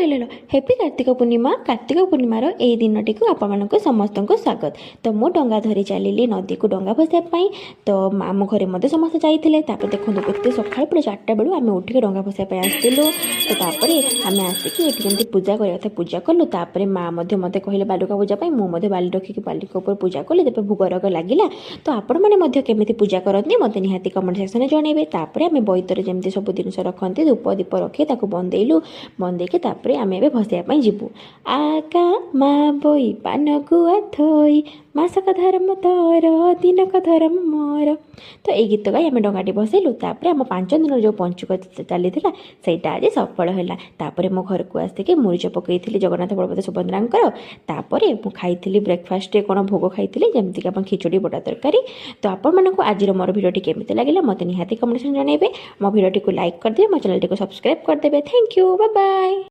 Hello happy Kartik पूर्णिमार यही दिनटी को आपण समस्त स्वागत। तो मु डंगा धरी चलिली नदी को डंगा भसाई। तो आम घरे मत समस्त जाइए। देखो केते सका पूरा 4टा बेलू आम उठिक डंगा भसाई आसलु। तो आम आसिकी जमी पूजा करता पूजा कलु। माँ मत कहले बालुका पूजा मुझे बाली रखिक बालिका उपर पूजा कली। जब भोग रग लगिला तो आपण मैंने केमी पूजा करते मत निहाती कमेंट सेक्शन जनइबे। आम बैतर जमी सब जिन रखते धूप दीप रखी बंदेलु बंदेकी आम ए भसाइवाई जीवु। आका माँ बोई पान गुआ थोई मासक धर्म तोर दिनक धर्म मोर। तो ये गीत गाई आम डंगाटी भसैलु। आम 5 दिन जो पंचुक चली सहीटा आज सफल है। मो घर को आसिक मुरुच पकई जगन्नाथ बलभद्र सुभद्रांकर। मु खाई ब्रेकफास्ट कौन भोग खाई जमीक आप खिचड़ी बड़ा तरकारी। तो आपण आज मोर भिडियोटी केमी लगे मत निहाती कमेंट जनइबे। मो भिडियोटी को लाइक करदे, मो चैनल को सब्सक्राइब करदे। Thank you, bye bye.